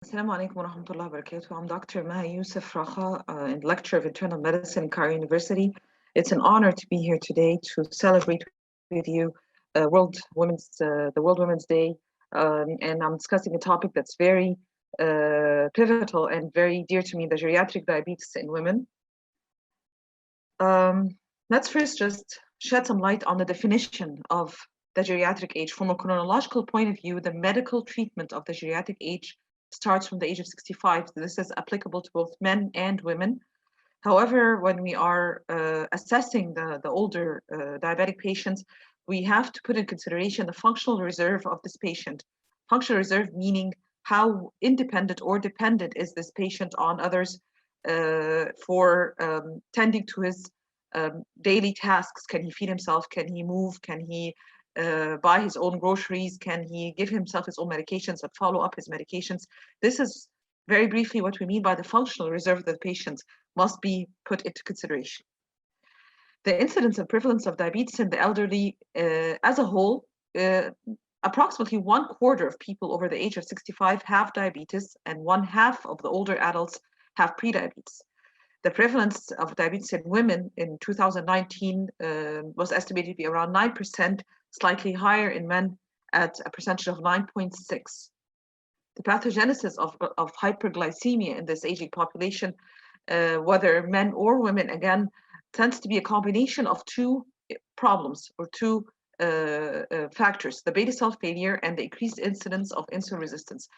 Assalamu alaikum wa rahmatullahi wa barakatuh. I'm Dr. Maha Youssef Rakha, and lecturer of internal medicine at Cairo University. It's an honor to be here today to celebrate with you the World Women's Day, and I'm discussing a topic that's very pivotal and very dear to me: the geriatric diabetes in women. Let's first just shed some light on the definition of the geriatric age. From a chronological point of view, the medical treatment of the geriatric age starts from the age of 65. So this is applicable to both men and women. However, when we are assessing the older diabetic patients, we have to put in consideration the functional reserve of this patient. Functional reserve meaning how independent or dependent is this patient on others for tending to his daily tasks. Can he feed himself? Can he move? Can he buy his own groceries? Can he give himself his own medications and follow up his medications? This is very briefly what we mean by the functional reserve of the patient must be put into consideration. The incidence and prevalence of diabetes in the elderly as a whole, approximately 1/4 of people over the age of 65 have diabetes, and 1/2 of the older adults have prediabetes. The prevalence of diabetes in women in 2019 was estimated to be around 9%, slightly higher in men at a percentage of 9.6. The pathogenesis of hyperglycemia in this aging population, whether men or women, again, tends to be a combination of two problems or two factors: the beta cell failure and the increased incidence of insulin resistance.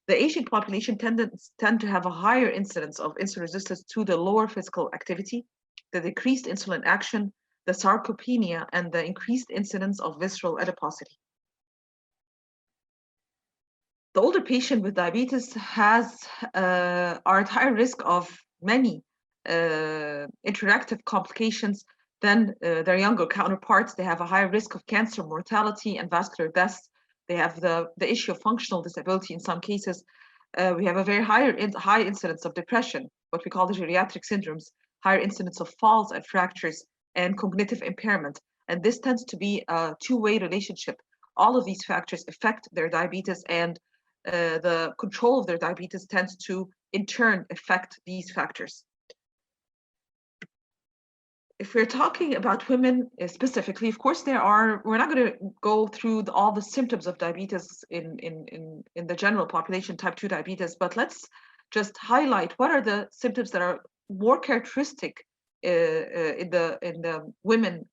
The aging population tend to have a higher incidence of insulin resistance to the lower physical activity, the decreased insulin action, the sarcopenia, and the increased incidence of visceral adiposity. The older patient with diabetes are at higher risk of many interactive complications than their younger counterparts. They have a higher risk of cancer mortality and vascular deaths. They have the issue of functional disability in some cases. We have a very high incidence of depression, what we call the geriatric syndromes, higher incidence of falls and fractures, and cognitive impairment. And this tends to be a two-way relationship. All of these factors affect their diabetes, and the control of their diabetes tends to, in turn, affect these factors. If we're talking about women specifically, of course, we're not going to go through all the symptoms of diabetes in the general population, type 2 diabetes, but let's just highlight what are the symptoms that are more characteristic in the women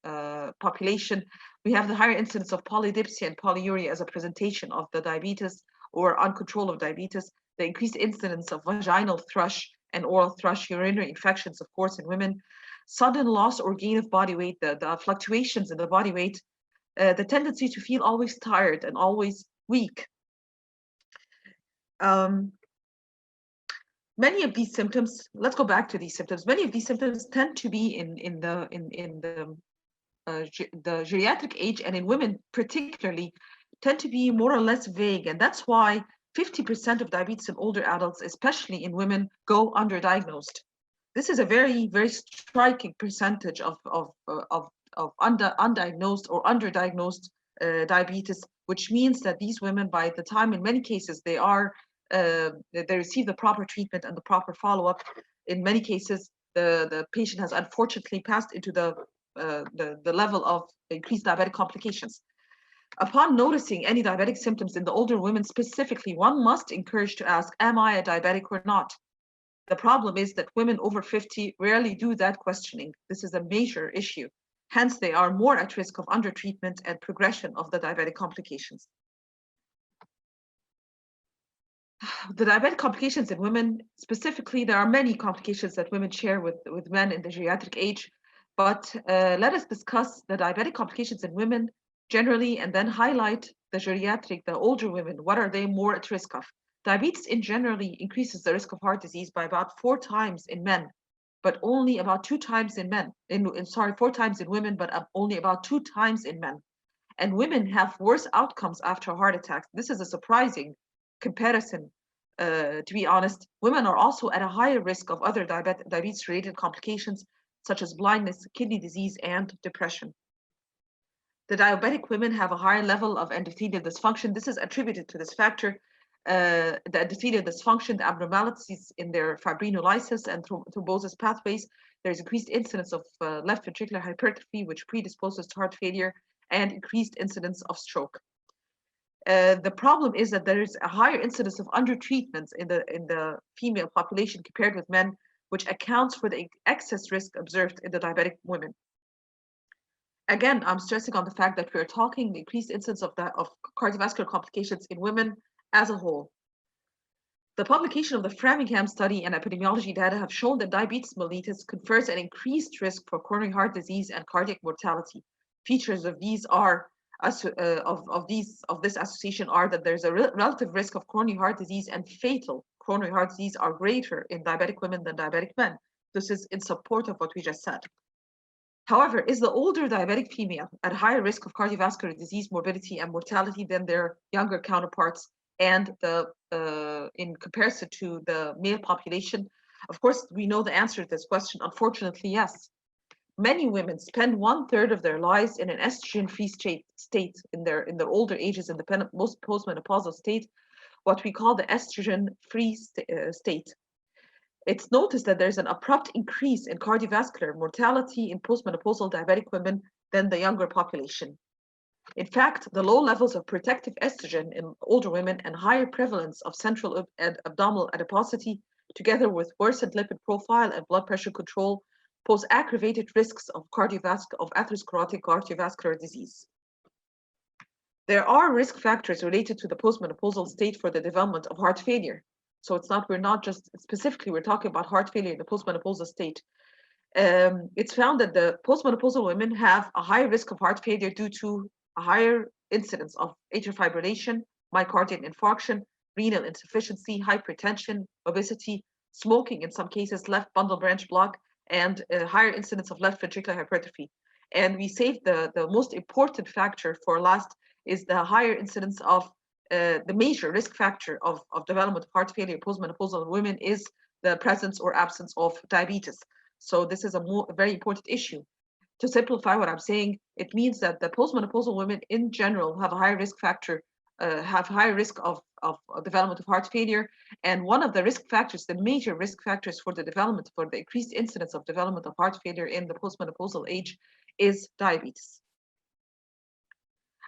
population. We have the higher incidence of polydipsia and polyuria as a presentation of the diabetes or uncontrolled of diabetes, the increased incidence of vaginal thrush and oral thrush, urinary infections, of course, in women, sudden loss or gain of body weight, the fluctuations in the body weight, the tendency to feel always tired and always weak. Many of these symptoms, let's go back to these symptoms. Many of these symptoms tend to be in the geriatric age, and in women particularly, tend to be more or less vague. And that's why 50% of diabetes in older adults, especially in women, go underdiagnosed. This is a very, very striking percentage of undiagnosed or underdiagnosed diabetes, which means that these women, by the time, in many cases, they receive the proper treatment and the proper follow-up. In many cases, the patient has unfortunately passed into the level of increased diabetic complications. Upon noticing any diabetic symptoms in the older women specifically, one must encourage to ask, am I a diabetic or not? The problem is that women over 50 rarely do that questioning. This is a major issue. Hence, they are more at risk of undertreatment and progression of the diabetic complications. The diabetic complications in women, specifically, there are many complications that women share with men in the geriatric age, but let us discuss the diabetic complications in women generally, and then highlight the geriatric, the older women. What are they more at risk of? Diabetes in generally increases the risk of heart disease by about 4 times in men, but only about 2 times in men. 4 times in women, but only about 2 times in men. And women have worse outcomes after a heart attack. This is a surprising comparison. To be honest, women are also at a higher risk of other diabetes-related complications, such as blindness, kidney disease, and depression. The diabetic women have a higher level of endothelial dysfunction. This is attributed to this factor the endothelial dysfunction, the abnormalities in their fibrinolysis and thrombosis pathways. There's increased incidence of left ventricular hypertrophy, which predisposes to heart failure, and increased incidence of stroke. The problem is that there is a higher incidence of undertreatment in the female population compared with men, which accounts for the excess risk observed in the diabetic women. Again, I'm stressing on the fact that we're talking the increased incidence of cardiovascular complications in women as a whole. The publication of the Framingham study and epidemiology data have shown that diabetes mellitus confers an increased risk for coronary heart disease and cardiac mortality. Features of these are of this association are that there's a relative risk of coronary heart disease and fatal coronary heart disease are greater in diabetic women than diabetic men. This is in support of what we just said. However, is the older diabetic female at higher risk of cardiovascular disease, morbidity, and mortality than their younger counterparts, and in comparison to the male population? Of course, we know the answer to this question. Unfortunately, yes. Many women spend 1/3 of their lives in an estrogen-free state in their older ages, in the most postmenopausal state, what we call the estrogen-free state. It's noticed that there's an abrupt increase in cardiovascular mortality in postmenopausal diabetic women than the younger population. In fact, the low levels of protective estrogen in older women and higher prevalence of central and abdominal adiposity, together with worsened lipid profile and blood pressure control, pose aggravated risks of atherosclerotic cardiovascular disease. There are risk factors related to the postmenopausal state for the development of heart failure. So we're not just specifically, we're talking about heart failure in the postmenopausal state. It's found that the postmenopausal women have a higher risk of heart failure due to a higher incidence of atrial fibrillation, myocardial infarction, renal insufficiency, hypertension, obesity, smoking in some cases, left bundle branch block, and a higher incidence of left ventricular hypertrophy. And we saved the most important factor for last is the higher incidence of the major risk factor of development of heart failure in postmenopausal women is the presence or absence of diabetes. So this is a very important issue. To simplify what I'm saying, it means that the postmenopausal women in general have a higher risk factor, have higher risk of development of heart failure. And one of the risk factors, the major risk factors for the increased incidence of development of heart failure in the postmenopausal age is diabetes.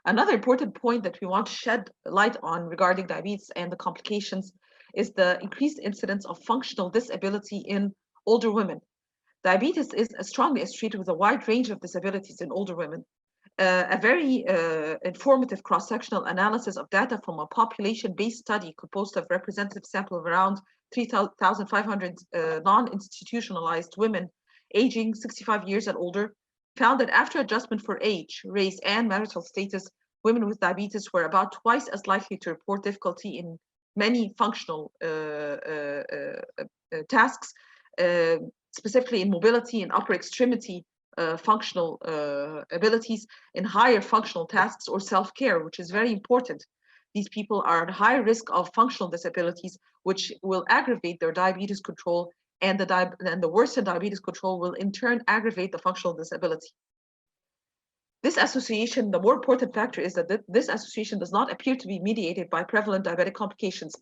Another important point that we want to shed light on regarding diabetes and the complications is the increased incidence of functional disability in older women. Diabetes is strongly associated with a wide range of disabilities in older women. A very informative cross-sectional analysis of data from a population-based study composed of representative sample of around 3,500 non-institutionalized women aging 65 years and older found that after adjustment for age, race, and marital status, women with diabetes were about twice as likely to report difficulty in many functional tasks, specifically in mobility and upper extremity functional abilities, in higher functional tasks or self-care, which is very important. These people are at higher risk of functional disabilities, which will aggravate their diabetes control, and the worsened diabetes control will in turn aggravate the functional disability. This association, the more important factor is that this association does not appear to be mediated by prevalent diabetic complications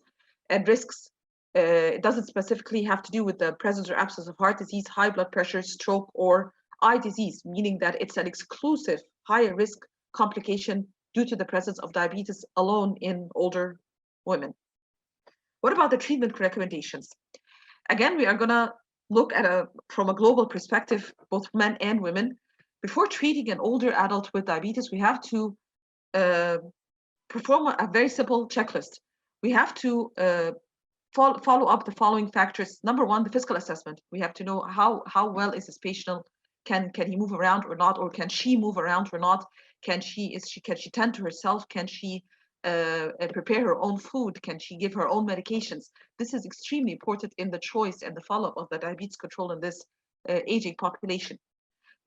and risks. It doesn't specifically have to do with the presence or absence of heart disease, high blood pressure, stroke, or eye disease, meaning that it's an exclusive higher risk complication due to the presence of diabetes alone in older women. What about the treatment recommendations? Again, we are going to look at from a global perspective, both men and women. Before treating an older adult with diabetes, we have to perform a very simple checklist. We have to follow up the following factors. Number one, the physical assessment. We have to know how well is this patient, can he move around or not, or can she move around or not? Can she tend to herself? Can she prepare her own food? Can she give her own medications? This is extremely important in the choice and the follow-up of the diabetes control in this aging population.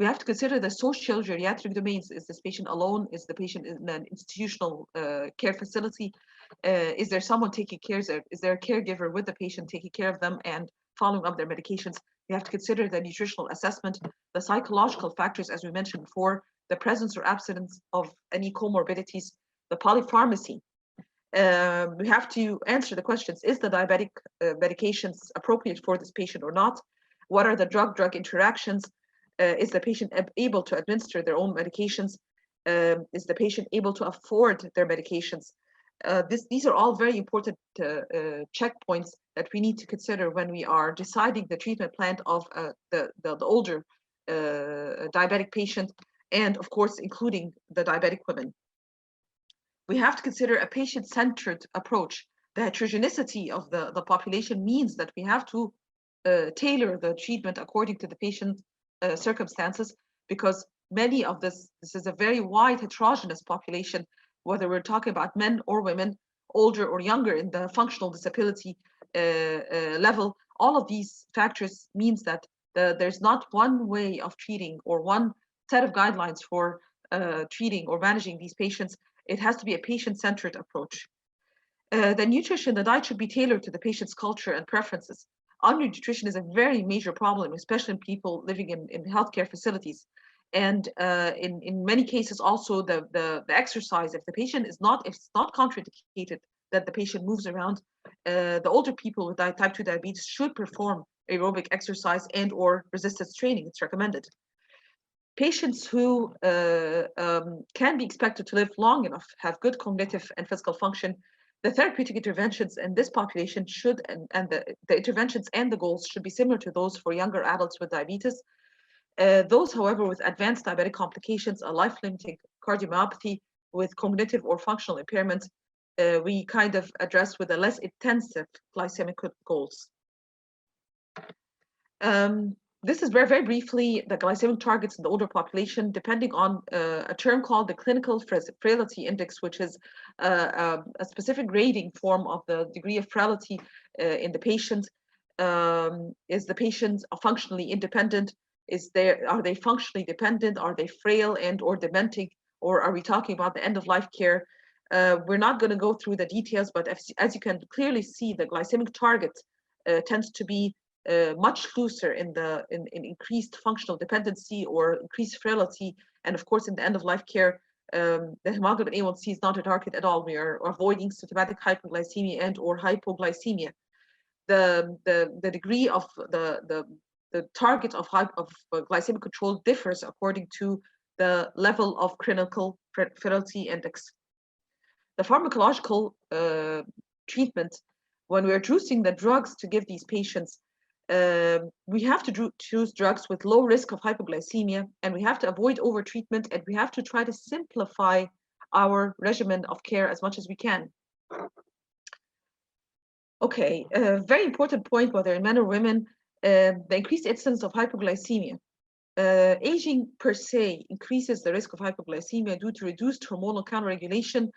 We have to consider the social geriatric domains. Is this patient alone? Is the patient in an institutional care facility? Is there someone taking care? Is there a caregiver with the patient taking care of them and following up their medications? We have to consider the nutritional assessment, the psychological factors, as we mentioned before, the presence or absence of any comorbidities, the polypharmacy. We have to answer the questions: is the diabetic medications appropriate for this patient or not? What are the drug-drug interactions? Is the patient able to administer their own medications? Is the patient able to afford their medications? These are all very important checkpoints that we need to consider when we are deciding the treatment plan of the older diabetic patient, and of course, including the diabetic women. We have to consider a patient-centered approach. The heterogeneity of the population means that we have to tailor the treatment according to the patient circumstances, because many of this is a very wide heterogeneous population, whether we're talking about men or women, older or younger in the functional disability level. All of these factors means that there's not one way of treating or one set of guidelines for treating or managing these patients. It has to be a patient-centered approach. The nutrition, the diet should be tailored to the patient's culture and preferences. Undernutrition is a very major problem, especially in people living in healthcare facilities. And in many cases, also the exercise, if the patient is not, if it's not contraindicated that the patient moves around, the older people with type 2 diabetes should perform aerobic exercise and or resistance training. It's recommended. Patients who can be expected to live long enough, have good cognitive and physical function, the therapeutic interventions in this population should, and the interventions and the goals should be similar to those for younger adults with diabetes. Those, however, with advanced diabetic complications, a life-limiting cardiomyopathy with cognitive or functional impairment, we kind of address with a less intensive glycemic goals. This is very, very briefly the glycemic targets in the older population, depending on a term called the clinical frailty index, which is a specific grading form of the degree of frailty in the patient. Is the patient functionally independent? Are they functionally dependent? Are they frail and or dementing? Or are we talking about the end of life care? We're not going to go through the details, but as you can clearly see, the glycemic target tends to be much looser in increased functional dependency or increased frailty, and of course in the end of life care, the hemoglobin A1C is not a target at all. We are avoiding symptomatic hypoglycemia and or hypoglycemia. The degree of the target of glycemic control differs according to the level of clinical frailty index. The pharmacological treatment, when we're choosing the drugs to give these patients, we have to choose drugs with low risk of hypoglycemia, and we have to avoid overtreatment, and we have to try to simplify our regimen of care as much as we can. Okay, a very important point, whether in men or women, the increased incidence of hypoglycemia. Aging per se increases the risk of hypoglycemia due to reduced hormonal counterregulation.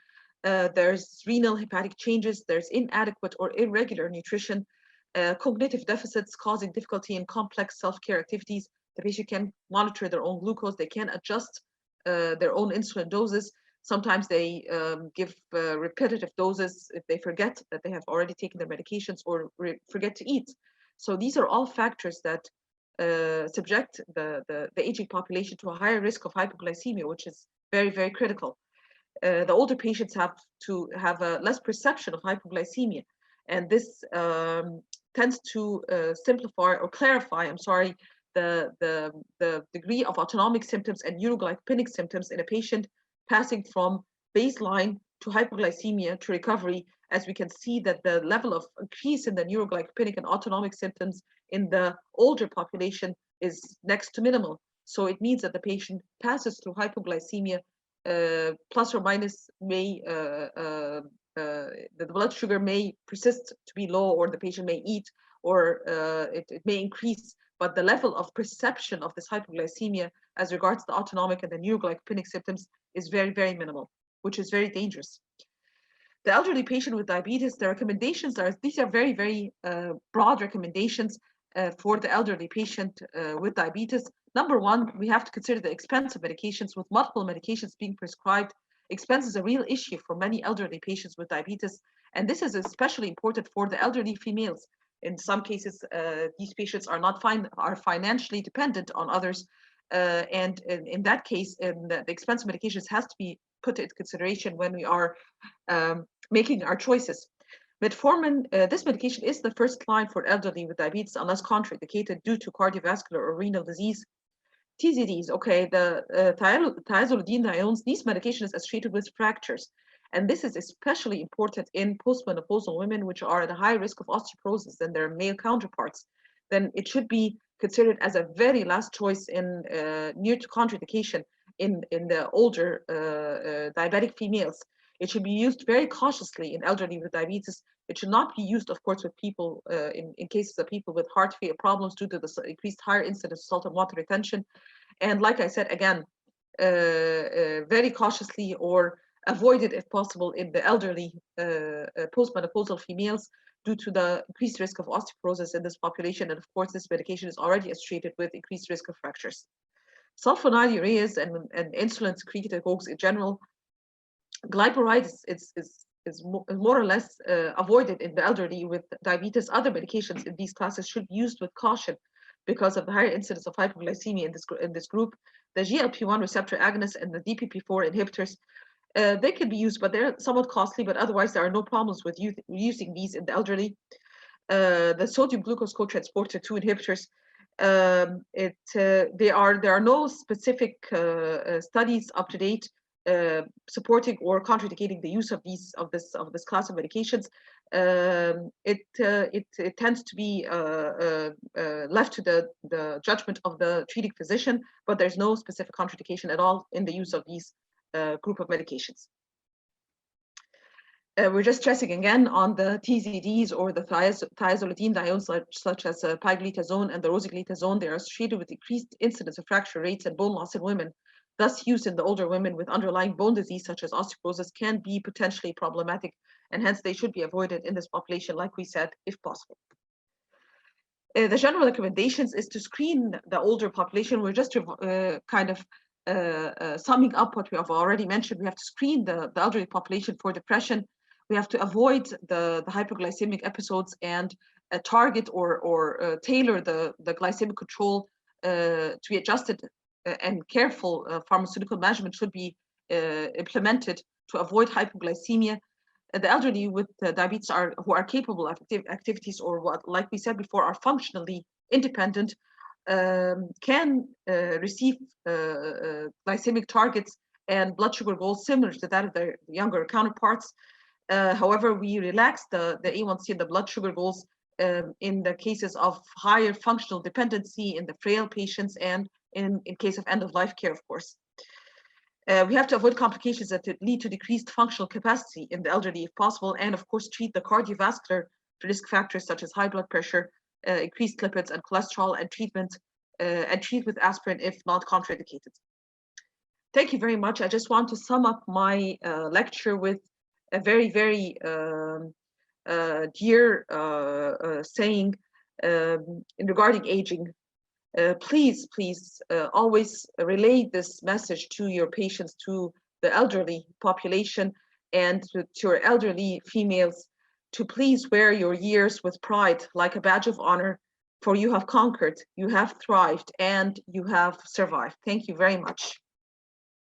There's renal hepatic changes, there's inadequate or irregular nutrition, cognitive deficits causing difficulty in complex self-care activities. The patient can monitor their own glucose, they can adjust their own insulin doses. Sometimes they give repetitive doses if they forget that they have already taken their medications or forget to eat. So these are all factors that subject the aging population to a higher risk of hypoglycemia, which is very, very critical. The older patients have to have a less perception of hypoglycemia, and this tends to simplify or clarify, the degree of autonomic symptoms and neuroglycopenic symptoms in a patient passing from baseline to hypoglycemia to recovery, as we can see that the level of increase in the neuroglycopenic and autonomic symptoms in the older population is next to minimal. So it means that the patient passes through hypoglycemia, plus or minus the blood sugar may persist to be low, or the patient may eat, or it may increase, but the level of perception of this hypoglycemia as regards the autonomic and the neuroglycopenic symptoms is very, very minimal, which is very dangerous. The elderly patient with diabetes, the recommendations these are very, very broad recommendations for the elderly patient with diabetes. Number one, we have to consider the expense of medications. With multiple medications being prescribed, expense is a real issue for many elderly patients with diabetes, and this is especially important for the elderly females. In some cases, these patients are financially dependent on others, and in that case, the expense of medications has to be put into consideration when we are making our choices. Metformin, this medication is the first line for elderly with diabetes unless contraindicated due to cardiovascular or renal disease. TZDs, okay, the thiazolidinediones, these medications is associated with fractures. And this is especially important in postmenopausal women, which are at a high risk of osteoporosis than their male counterparts. Then it should be considered as a very last choice in near to contraindication in the older diabetic females. It should be used very cautiously in elderly with diabetes. It should not be used, of course, with people in cases of people with heart failure problems due to the increased higher incidence of salt and water retention. And like I said, again, very cautiously or avoided if possible in the elderly postmenopausal females due to the increased risk of osteoporosis in this population. And of course, this medication is already associated with increased risk of fractures. Sulfonylureas and insulin secretagogues in general, glyburide is more or less avoided in the elderly with diabetes. Other medications in these classes should be used with caution because of the higher incidence of hypoglycemia in this group. The GLP-1 receptor agonists and the DPP-4 inhibitors, they can be used, but they're somewhat costly, but otherwise there are no problems with using these in the elderly. The sodium glucose cotransporter 2 inhibitors, there are no specific studies up to date supporting or contraindicating the use of this class of medications. It tends to be left to the judgment of the treating physician, but there's no specific contraindication at all in the use of these group of medications. We're just stressing again on the TZDs or the thiazolidinediones such as pioglitazone and the rosiglitazone. They are associated with decreased incidence of fracture rates and bone loss in women. Thus, use in the older women with underlying bone disease such as osteoporosis can be potentially problematic, and hence they should be avoided in this population, like we said, if possible. The general recommendations is to screen the older population. We're just kind of summing up what we have already mentioned. We have to screen the elderly population for depression. We have to avoid the hypoglycemic episodes and target or tailor the glycemic control to be adjusted, and careful pharmaceutical management should be implemented to avoid hypoglycemia. The elderly with diabetes who are capable of activities or what, like we said before, are functionally independent, can receive glycemic targets and blood sugar goals similar to that of their younger counterparts. However, we relax the A1C and the blood sugar goals in the cases of higher functional dependency in the frail patients and in case of end-of-life care, of course. We have to avoid complications that lead to decreased functional capacity in the elderly if possible, and of course treat the cardiovascular risk factors such as high blood pressure, increased lipids and cholesterol, and treat with aspirin if not contraindicated. Thank you very much. I just want to sum up my lecture with a very, very dear saying regarding aging. Please always relay this message to your patients, to the elderly population, and to your elderly females, to please wear your years with pride like a badge of honor, for you have conquered, you have thrived, and you have survived. Thank you very much.